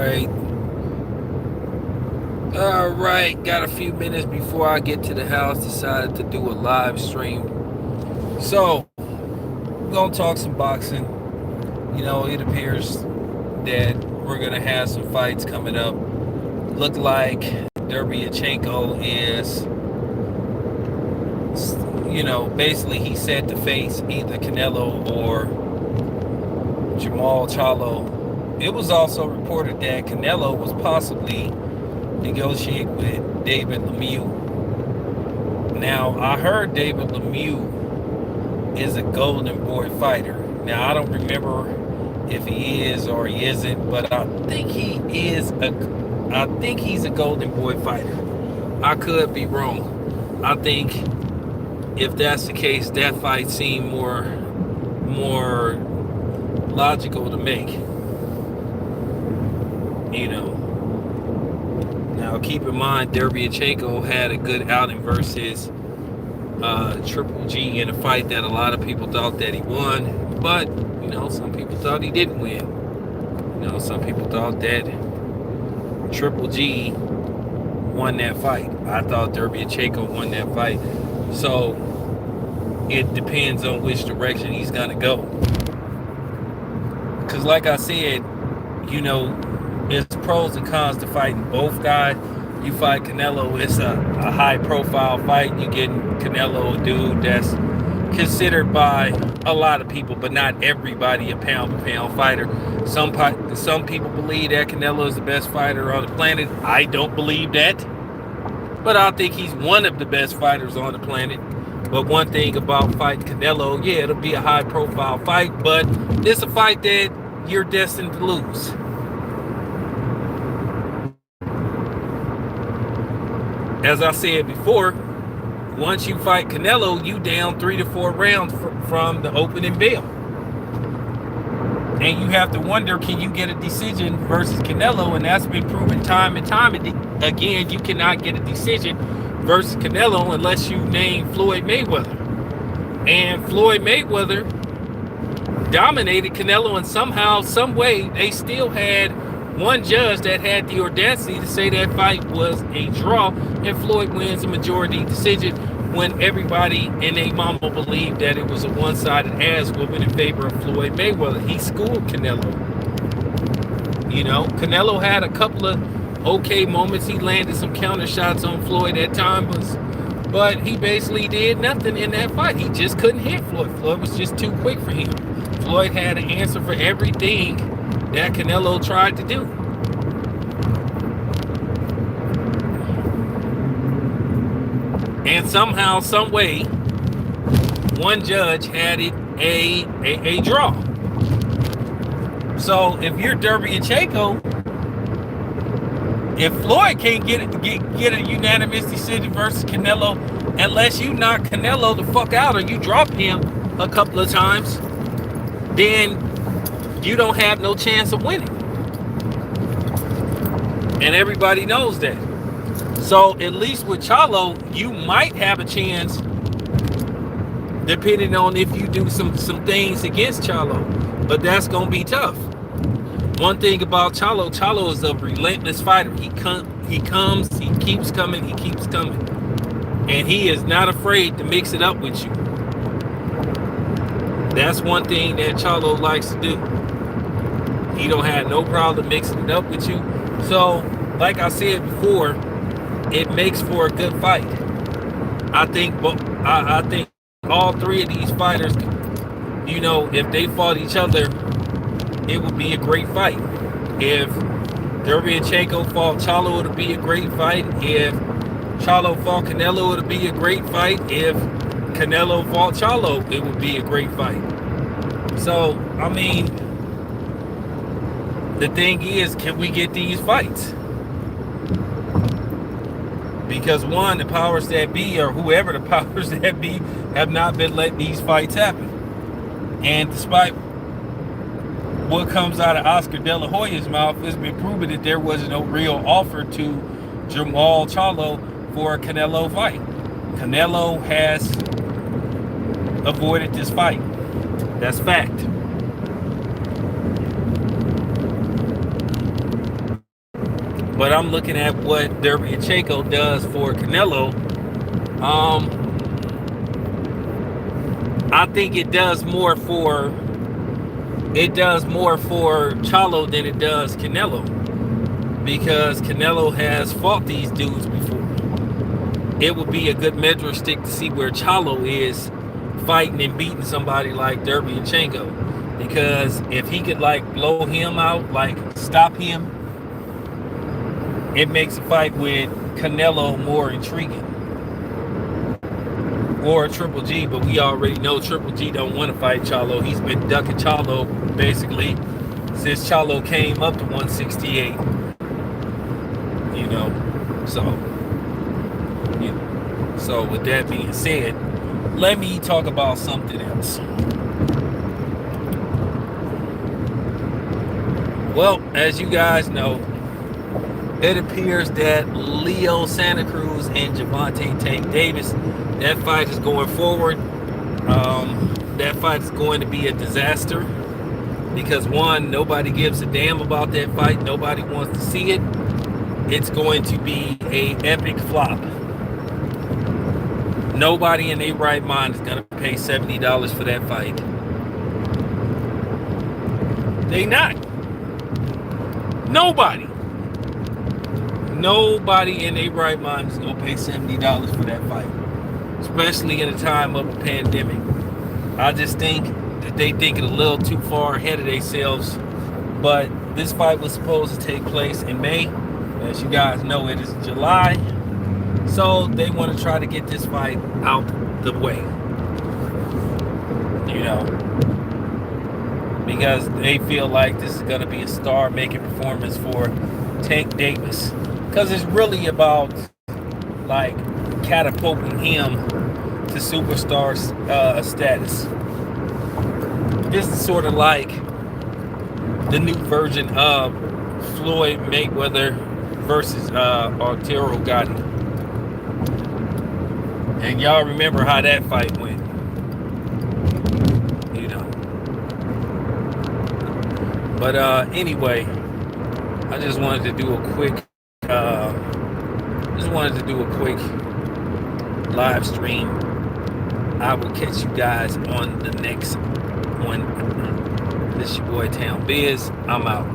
right. All right. Got a few minutes before I get to the house. Decided to do a live stream. So, we're going to talk some boxing. It appears that we're going to have some fights coming up. Look like Derbyachenko is, basically he's set to face either Canelo or Jamal Charlo. It was also reported that Canelo was possibly negotiate with David Lemieux. Now, I heard David Lemieux is a Golden Boy fighter. Now, I don't remember if he is or he isn't, but I think he's a Golden Boy fighter. I could be wrong. I think if that's the case, that fight seemed more logical to make. Now, keep in mind, Derbyachenko had a good outing versus Triple G in a fight that a lot of people thought that he won, but some people thought he didn't win. Some people thought that Triple G won that fight. I thought Derbyachenko won that fight. So it depends on which direction he's gonna go. Because, like I said, it's pros and cons to fighting both guys. You fight Canelo, it's a high profile fight. You get Canelo, a dude that's considered by a lot of people, but not everybody, a pound for pound fighter. Some people believe that Canelo is the best fighter on the planet. I don't believe that, but I think he's one of the best fighters on the planet. But one thing about fighting Canelo, yeah, it'll be a high profile fight, but it's a fight that you're destined to lose. As I said before, once you fight Canelo, you down 3 to 4 rounds from the opening bell. And you have to wonder, can you get a decision versus Canelo? And that's been proven time and time again. You cannot get a decision versus Canelo unless you name Floyd Mayweather. And Floyd Mayweather dominated Canelo, and somehow, some way, they still had one judge that had the audacity to say that fight was a draw, and Floyd wins a majority decision when everybody and their mama believed that it was a one-sided ass whooping in favor of Floyd Mayweather. He schooled Canelo. Canelo had a couple of okay moments. He landed some counter shots on Floyd at times, but he basically did nothing in that fight. He just couldn't hit Floyd. Floyd was just too quick for him. Floyd had an answer for everything that Canelo tried to do. And somehow, some way, one judge had it a draw. So if you're Derbyachenko, if Floyd can't get a unanimous decision versus Canelo, unless you knock Canelo the fuck out or you drop him a couple of times, then you don't have no chance of winning. And everybody knows that. So at least with Charlo, you might have a chance, depending on if you do some things against Charlo. But that's going to be tough. One thing about Charlo is a relentless fighter. He comes, he keeps coming, he keeps coming. And he is not afraid to mix it up with you. That's one thing that Charlo likes to do. He don't have no problem mixing it up with you. So, like I said before, it makes for a good fight. I think all three of these fighters, if they fought each other, it would be a great fight. If Derbyachenko fought Charlo, it would be a great fight. If Charlo fought Canelo, it would be a great fight. If Canelo fought Charlo, it would be a great fight. So, I mean, the thing is, can we get these fights? Because one, the powers that be, or whoever the powers that be, have not been letting these fights happen. And despite what comes out of Oscar De La Hoya's mouth, it's been proven that there was no real offer to Jamal Charlo for a Canelo fight. Canelo has avoided this fight. That's fact. But I'm looking at what Derevyanchenko does for Canelo. I think it does more for Charlo than it does Canelo, because Canelo has fought these dudes before. It would be a good measure stick to see where Charlo is fighting and beating somebody like Derevyanchenko, because if he could like blow him out, like stop him, it makes a fight with Canelo more intriguing. Or Triple G, but we already know Triple G don't want to fight Charlo. He's been ducking Charlo basically since Charlo came up to 168. You know, so with that being said, let me talk about something else. Well, as you guys know, it appears that Leo Santa Cruz and Gervonta Tank Davis, that fight is going forward. That fight is going to be a disaster because, one, nobody gives a damn about that fight. Nobody wants to see it. It's going to be an epic flop. Nobody in their right mind is going to pay $70 for that fight. They not. Nobody in their right mind is going to pay $70 for that fight, especially in a time of a pandemic. I just think that they think it a little too far ahead of themselves. But this fight was supposed to take place in May. As you guys know, it is July. So they want to try to get this fight out the way. You know, because they feel like this is going to be a star-making performance for Tank Davis. Because it's really about, like, catapulting him to superstar status. This is sort of like the new version of Floyd Mayweather versus Arturo Gatti. And y'all remember how that fight went. You know. But anyway, I just wanted to do a quick live stream. I will catch you guys on the next one. This your boy Town Biz. I'm out.